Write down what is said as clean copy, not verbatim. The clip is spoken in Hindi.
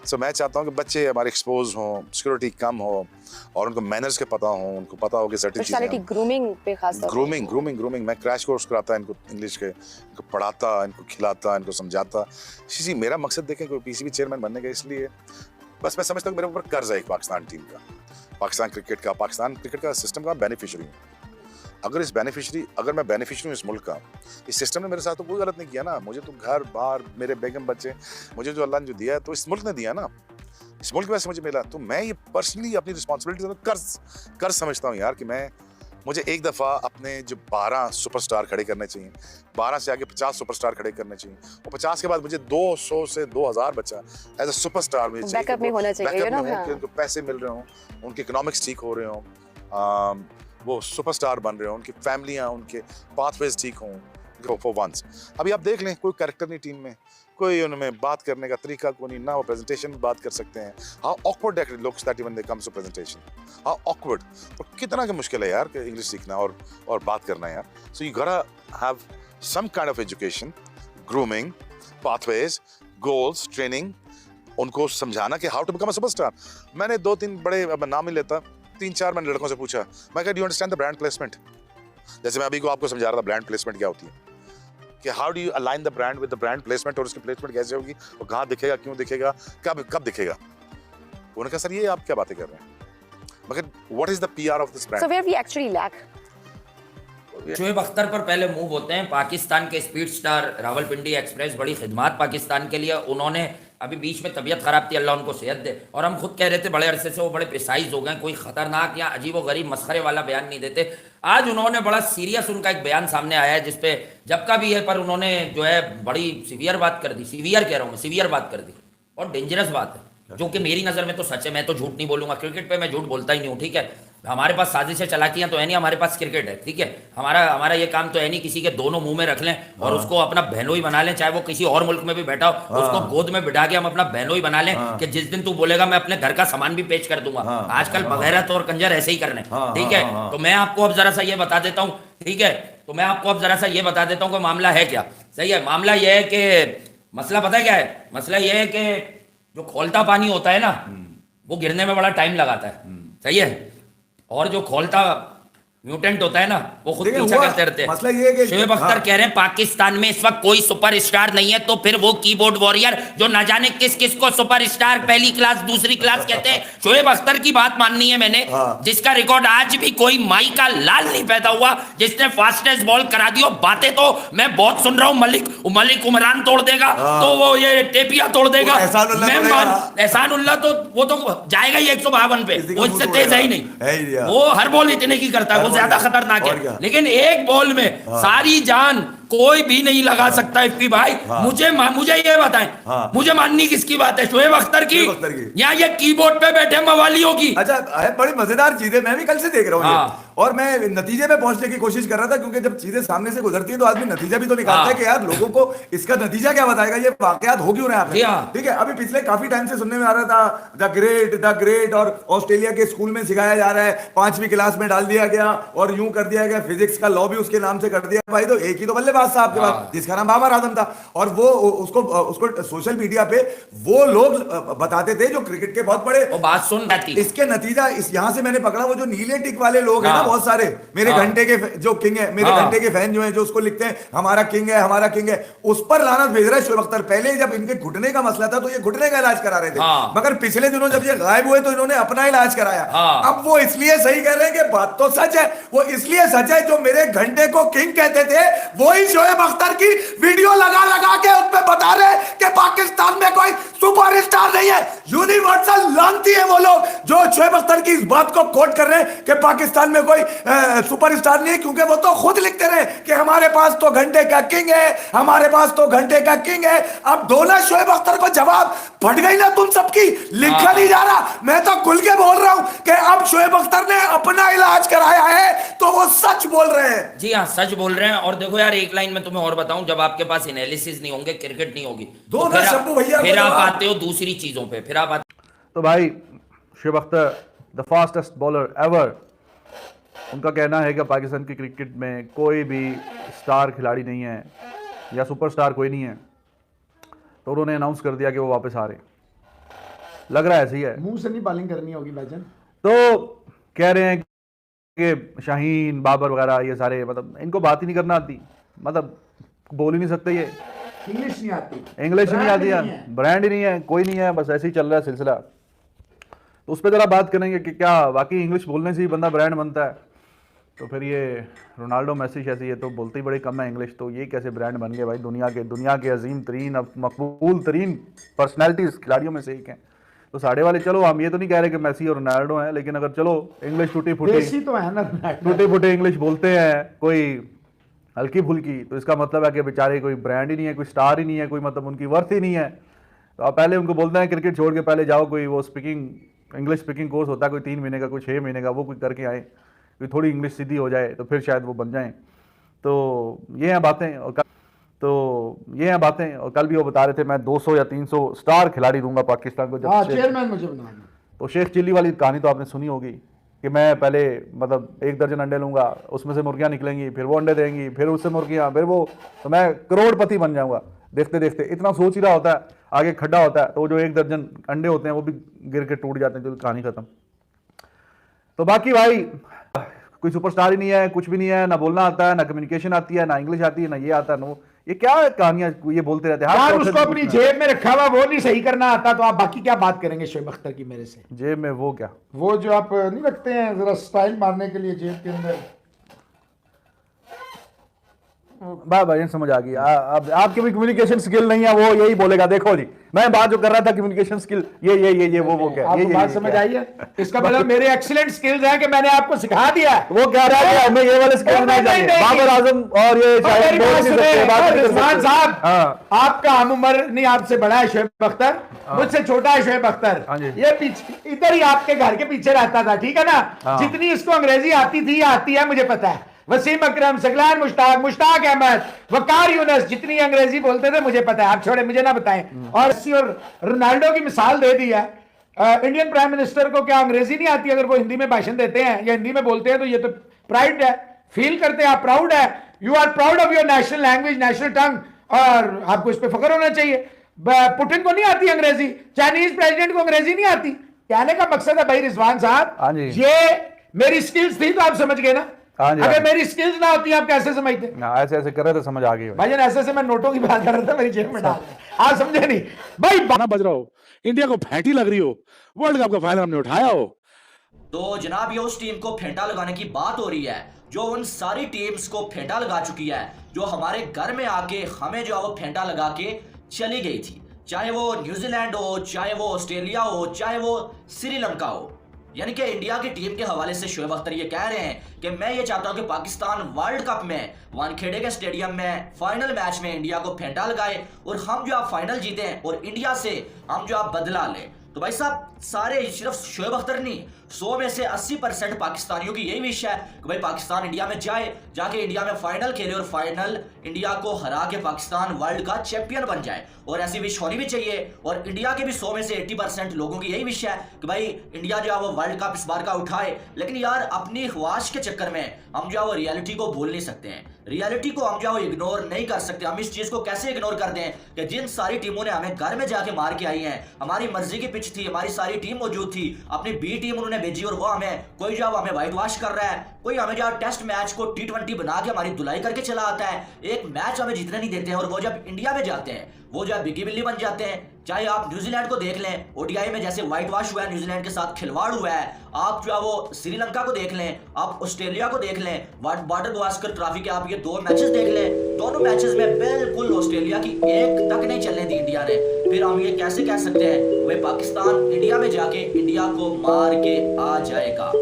सो मैं चाहता हूँ कि बच्चे हमारे एक्सपोज हों, सिक्योरिटी कम हो और उनको मैनर्स के पता हों, उनको पता हो कि सर्टेन पर्सनालिटी ग्रूमिंग पे खास तौर पे। ग्रूमिंग मैं क्रैश कोर्स कराता इनको इंग्लिश के, इनको पढ़ाता, इनको खिलाता, इनको समझाता। जी मेरा मकसद देखें कोई पीसीबी चेयरमैन बनने का, इसलिए बस मैं समझता हूँ मेरे ऊपर कर्ज है एक पाकिस्तान टीम का, पाकिस्तान क्रिकेट का सिस्टम का बेनिफिशियरी हूँ। अगर मैं बेनिफिशियरी हूँ इस मुल्क का, इस सिस्टम ने मेरे साथ तो कोई गलत नहीं किया ना। मुझे तो घर बार, मेरे बेगम बच्चे, मुझे जो अल्लाह ने जो दिया है तो इस मुल्क ने दिया ना, इस मुल्क में से मुझे मिला। तो मैं ये पर्सनली अपनी रिस्पॉन्सिबिलिटी कर्ज समझता हूँ यार, कि मुझे एक दफ़ा अपने जो 12 सुपरस्टार खड़े करने चाहिए, 12 से आगे 50 सुपरस्टार खड़े करने चाहिए, और 50 के बाद मुझे 200 से 2000 बच्चा एज अ सुपरस्टार मुझे चाहिए। बैकअप में होना चाहिए ना, हाँ। उनको पैसे मिल रहे हों, उनके इकोनॉमिक्स ठीक हो रहे हों, वो सुपरस्टार बन रहे हों, उनकी फैमिलियाँ, उनके पाथवेज ठीक हों फॉर वंस। अभी आप देख लें, कोई कैरेक्टर नहीं टीम में, कोई उनमें बात करने का तरीका को नहीं ना, वो प्रेजेंटेशन में बात कर सकते हैं। How awkward that looks that when they comes to presentation, how awkward. तो कितना का मुश्किल है यार इंग्लिश सीखना और बात करना यार। So you gotta have some kind of education, grooming, pathways, goals, training, उनको समझाना कि how to become a superstar. मैंने 2-3 बड़े, अब नाम ही लेता, 3-4 मैंने लड़कों से पूछा, मैं कहा do you understand the brand placement. जैसे मैं अभी को आपको समझा रहा था ब्रांड प्लेसमेंट क्या होती है, कि how do you align the brand with the brand placement, और उसकी प्लेसमेंट कैसे होगी, और कहाँ दिखेगा, क्यों दिखेगा, कब दिखेगा। उन्होंने कहा सर ये आप क्या बातें कर रहे हैं, मगर what is the PR of this brand. So where we actually lack. Shoaib Akhtar पर पहले मुंह होते हैं। पाकिस्तान के स्पीड स्टार रावलपिंडी एक्सप्रेस बड़ी खिदमत पाकिस्तान के लिए। उन्होंने अभी बीच में तबीयत खराब थी, अल्लाह उनको सेहत दे, और हम खुद कह रहे थे बड़े अरसे से वो बड़े प्रिसाइज हो गए, कोई खतरनाक या अजीब व गरीब मसखरे वाला बयान नहीं देते। आज उन्होंने बड़ा सीरियस उनका एक बयान सामने आया है, जिसपे जब का भी है, पर उन्होंने जो है बड़ी सीवियर बात कर दी, सीवियर कह रहा हूँ मैं, सीवियर बात कर दी, और डेंजरस बात है, जो कि मेरी नज़र में तो सच है। मैं तो झूठ नहीं बोलूंगा, क्रिकेट पे मैं झूठ बोलता ही नहीं हूँ, ठीक है। हमारे पास साजिशें चलाकियां तो है नहीं, हमारे पास क्रिकेट है, ठीक है। हमारा ये काम तो है नहीं किसी के दोनों मुंह में रख लें और उसको अपना बहनोई बना लें, चाहे वो किसी और मुल्क में भी बैठा हो, उसको गोद में बिठा के हम अपना बहनोई बना लें कि जिस दिन तू बोलेगा मैं अपने घर का सामान भी पेश कर दूंगा। आजकल बगैरत और कंजर ऐसे ही करने, ठीक है। तो मैं आपको अब जरा सा ये बता देता हूँ, ठीक है, तो मैं आपको अब जरा सा ये बता देता हूँ कि मामला है क्या। सही है, मामला यह है कि मसला पता है क्या है, मसला यह है कि जो खोलता पानी होता है ना, वो गिरने में बड़ा टाइम लगाता है, सही है, और जो खोलता म्यूटेंट होता है ना, वो खुद पीछा करते रहते हैं। शोएब अख्तर कह रहे हैं पाकिस्तान में इस वक्त कोई सुपरस्टार नहीं है, तो फिर वो कीबोर्ड वॉरियर जो ना जाने किस किस को सुपरस्टार पहली क्लास दूसरी क्लास कहते हैं, शोएब अख्तर की बात माननी है मैंने, जिसका रिकॉर्ड आज भी कोई माई का लाल नहीं पैदा हुआ, जिसने फास्टेस्ट बॉल करा दी। बातें तो मैं बहुत सुन रहा हूँ, मलिक उमरान तोड़ देगा, तो वो ये टेपिया तोड़ देगा, एहसानुल्लाह तो वो तो जाएगा ही 152 पे, वो इससे तेज है ही नहीं, वो हर बॉल इतने की करता है, वो ज्यादा खतरनाक है। लेकिन एक बॉल में सारी जान कोई भी नहीं लगा सकता। इफ्ती भाई मुझे ये बताएं, मुझे माननी किसकी बात है, शोएब अख्तर की या ये कीबोर्ड पे बैठे मवालियों की। अच्छा है, बड़ी मजेदार चीज है, मैं भी कल से देख रहा हूँ और मैं नतीजे पे पहुंचने की कोशिश कर रहा था, क्योंकि जब चीजें सामने से गुजरती है तो आदमी नतीजा भी तो निकालता है कि यार लोगों को इसका नतीजा क्या बताएगा, ये वाकयात हो क्यों रहे हैं। ठीक है, अभी पिछले काफी टाइम से सुनने में आ रहा था द ग्रेट, और ऑस्ट्रेलिया के स्कूल में सिखाया जा रहा है, 5वीं क्लास में डाल दिया गया और यूं कर दिया गया, फिजिक्स का लॉ भी उसके नाम से कर दिया। भाई तो एक ही तो बल्लेबाज था आपके पास जिसका नाम बाबर आजम था, और वो उसको सोशल मीडिया पे वो लोग बताते थे जो क्रिकेट के बहुत बड़े बात सुन रही थी। इसके नतीजा यहां से मैंने पकड़ा, वो जो नीले टिक वाले लोग हैं ना बहुत सारे, मेरे घंटे के जो किंग है, मेरे घंटे के फैन जो हैं, जो उसको लिखते हैं हमारा किंग है, उस पर लानत भेज रहा है शोएब अख्तर। पहले जब इनके घुटने का मसला था तो ये घुटने का इलाज करा रहे थे, मगर पिछले दिनों जब ये गायब हुए तो इन्होंने अपना इलाज कराया। अब वो इसलिए सही कह रहे हैं कि बात तो सच है, वो इसलिए सच है जो मेरे घंटे को किंग कहते थे वही शोएब अख्तर की वीडियो लगा लगा के उसमें बता रहे कि पाकिस्तान में कोई सुपरस्टार नहीं है। यूनिवर्सल लानती है वो लोग जो शोएब अख्तर की इस बात को कोट कर रहे हैं कि पाकिस्तान में कोई सुपरस्टार नहीं है, क्योंकि वो तो खुद लिखते रहे कि हमारे पास तो घंटे का किंग है, हमारे पास तो घंटे का किंग है। अब दो ना शोएब अख्तर को जवाब फट गई ना तुम सबकी, लिखा नहीं जा रहा। मैं तो खुल के बोल रहा हूं कि अब शोएब अख्तर ने अपना इलाज कराया है तो वो सच बोल रहे हैं। जी हाँ, सच बोल रहे हैं। और देखो यार, एक लाइन में तुम्हें और बताऊं, जब आपके पास एनालिसिस नहीं होंगे, क्रिकेट नहीं होगी, तो फिर आप आते हो दूसरी चीजों पे, फिर आप आते। तो भाई Shoaib Akhtar the fastest bowler ever, उनका कहना है कि पाकिस्तान की क्रिकेट में कोई भी स्टार खिलाड़ी नहीं है या सुपरस्टार कोई नहीं है, तो उन्होंने अनाउंस कर दिया कि वो वापस आ रहे हैं। लग रहा है ऐसी है। मुंह से नहीं बॉलिंग करनी होगी भाईजान। तो कह रहे हैं कि शाहीन बाबर वगैरह ये सारे मतलब इनको बात ही नहीं करना आती, मतलब बोल ही नहीं सकते ये, इंग्लिश नहीं आती, इंग्लिश नहीं आती नहीं है, ब्रांड ही नहीं है, कोई नहीं है, बस ऐसे ही चल रहा है सिलसिला। तो उस पर ज़रा बात करेंगे कि क्या वाकई इंग्लिश बोलने से ही बंदा ब्रांड बनता है। तो फिर ये रोनाल्डो मैसी शैसी ये तो बोलते ही बड़े कम है इंग्लिश, तो ये कैसे ब्रांड बन गए भाई? दुनिया के अजीम तरीन अब मकबूल तरीन पर्सनैलिटीज़ खिलाड़ियों में से एक हैं। तो साढ़े वाले, चलो हम ये तो नहीं कह रहे कि मैसी और रोनाल्डो हैं, लेकिन अगर चलो इंग्लिश टूटी तो है ना, फुटे इंग्लिश बोलते हैं कोई हल्की फुल्की, तो इसका मतलब है कि बेचारे कोई ब्रांड ही नहीं है, कोई स्टार ही नहीं है, कोई मतलब उनकी वर्थ ही नहीं है। तो आप पहले उनको बोलते हैं क्रिकेट छोड़ के पहले जाओ कोई वो इंग्लिश स्पीकिंग कोर्स होता है कोई 3 महीने का, कोई 6 महीने का, वो कोई करके आए, कोई थोड़ी इंग्लिश सीधी हो जाए तो फिर शायद वो बन जाएं। तो ये हैं बातें। और कल भी वो बता रहे थे मैं 200 या 300 स्टार खिलाड़ी दूंगा पाकिस्तान को। हाँ, चेयरमैन मुझे बना दो। तो शेख चिल्ली वाली कहानी तो आपने सुनी होगी कि मैं पहले मतलब 1 दर्जन अंडे लूंगा, उसमें से मुर्गियां निकलेंगी, फिर वो अंडे देंगी, फिर उससे मुर्गियां, फिर वो, तो मैं करोड़पति बन जाऊंगा। देखते देखते इतना सोच ही रहा होता है, आगे खड्डा होता है, तो वो जो 1 दर्जन अंडे होते हैं वो भी गिर के टूट जाते हैं, जो कहानी खत्म। तो बाकी भाई कोई सुपरस्टार ही नहीं है, कुछ भी नहीं है, ना बोलना आता है, ना कम्युनिकेशन आती है, ना इंग्लिश आती है, ना ये आता है, नो ये क्या कहानियां ये बोलते रहते हैं। यार उसको अपनी जेब में रखा हुआ वो नहीं सही करना आता, तो आप बाकी क्या बात करेंगे शोएब अख्तर की मेरे से? जेब में वो क्या, वो जो आप नहीं रखते हैं जरा स्टाइल मारने के लिए जेब के अंदर। भाई समझ आ गई। अब आपकी भी कम्युनिकेशन स्किल नहीं है, वो यही बोलेगा। देखो जी मैं बात जो कर रहा था कम्युनिकेशन स्किल, ये वो क्या, आपको बात समझ आई है? इसका मतलब मेरे एक्सीलेंट स्किल्स हैं कि मैंने आपको सिखा दिया। वो कह रहा है कि हमें ये वाले स्किल नहीं चाहिए। बाबर आजम और ये शायद बोल नहीं सकते, बात नहीं कर रिजवान सकते। साहब, आपका हम उम्र नहीं, आपसे बड़ा है शोएब अख्तर, मुझसे छोटा है शोएब अख्तर। ये पीछे इधर ही आपके घर के पीछे रहता था, ठीक है ना? जितनी इसको अंग्रेजी आती थी आती है मुझे पता है। वसीम अकरम, सगलान मुश्ताक अहमद, वकार यूनस जितनी अंग्रेजी बोलते थे मुझे पता है, आप छोड़े मुझे ना बताएं। और मेसी और रोनाल्डो की मिसाल दे दी है। इंडियन प्राइम मिनिस्टर को क्या अंग्रेजी नहीं आती? अगर वो हिंदी में भाषण देते हैं या हिंदी में बोलते हैं तो ये तो प्राइड है, फील करते हैं आप, प्राउड है, you are proud of your national language, national tongue, और आपको इस पर फख्र होना चाहिए। पुतिन को नहीं आती अंग्रेजी, चाइनीज प्रेसिडेंट को अंग्रेजी नहीं आती। कहने का मकसद है भाई रिजवान साहब, ये मेरी स्किल्स थी तो आप समझ गए ना। अगर मेरी स्किल्स ना होती आप कैसे समझते? ऐसे ऐसे कर रहे थे, समझ आ गई भाईजान। ऐसे मैं नोटों की बात कर रहा था, मेरी जेब में डाल, आप समझे नहीं भाई। गाना बज रहा हो, इंडिया को फैंटी लग रही हो, वर्ल्ड कप का फाइनल हमने उठाया हो। तो जनाब ये उस टीम को फेंटा लगाने की बात हो रही है जो उन सारी टीम्स को फेंटा लगा चुकी है, जो हमारे घर में आके हमें जो है वो फेंटा लगा के चली गई थी। चाहे वो न्यूजीलैंड हो, चाहे वो ऑस्ट्रेलिया हो, चाहे वो श्रीलंका हो। यानी कि इंडिया की टीम के हवाले से शोएब अख्तर ये कह रहे हैं कि मैं ये चाहता हूं कि पाकिस्तान वर्ल्ड कप में वानखेड़े के स्टेडियम में फाइनल मैच में इंडिया को फेंटा लगाए और हम जो आप फाइनल जीतें और इंडिया से हम जो आप बदला लें। तो भाई साहब सारे सिर्फ शोएब अख्तर नहीं, 100 में से 80% पाकिस्तानियों की यही विश है कि भाई पाकिस्तान इंडिया में जाए, जाके इंडिया में फाइनल खेले और फाइनल इंडिया को हरा के पाकिस्तान वर्ल्ड का चैंपियन बन जाए। और ऐसी विश होनी भी चाहिए। और इंडिया के भी 100 में से 80% लोगों की यही विश है कि भाई इंडिया जो है वो वर्ल्ड कप इस बार का उठाए। लेकिन यार अपनी ख्वाहिश के चक्कर में हम जो है वो रियलिटी को भूल नहीं सकते हैं, रियलिटी को हम जो है वो इग्नोर नहीं कर सकते। हम इस चीज को कैसे इग्नोर कर दें कि जिन सारी टीमों ने हमें घर में जाके मार के आई हैं, हमारी मर्जी की पिच थी, हमारी सारी टीम मौजूद थी, अपनी बी टीम उन्होंने भेजी और वो हमें कोई जो हमें व्हाइट वॉश कर रहा है, कोई हमें जो टेस्ट मैच को T20 बना के हमारी धुलाई करके चला आता है, एक मैच हमें जीतने नहीं देते हैं। और वो जब इंडिया में जाते हैं वो जो बिगी बिल्ली बन जाते हैं। चाहे आप न्यूजीलैंड को देख लें, ओडीआई में जैसे व्हाइट वॉश हुआ है, न्यूजीलैंड के साथ खिलवाड़ हुआ है। आप जो है वो श्रीलंका को देख लें, आप ऑस्ट्रेलिया को देख लें, बॉर्डर गवास्कर ट्रॉफी के आप ये 2 मैचेस देख लें, दोनों मैचेस में बिल्कुल ऑस्ट्रेलिया की एक तक नहीं चलने दी इंडिया ने। फिर हम ये कैसे कह सकते हैं भाई पाकिस्तान इंडिया में जाके इंडिया को मार के आ जाएगा?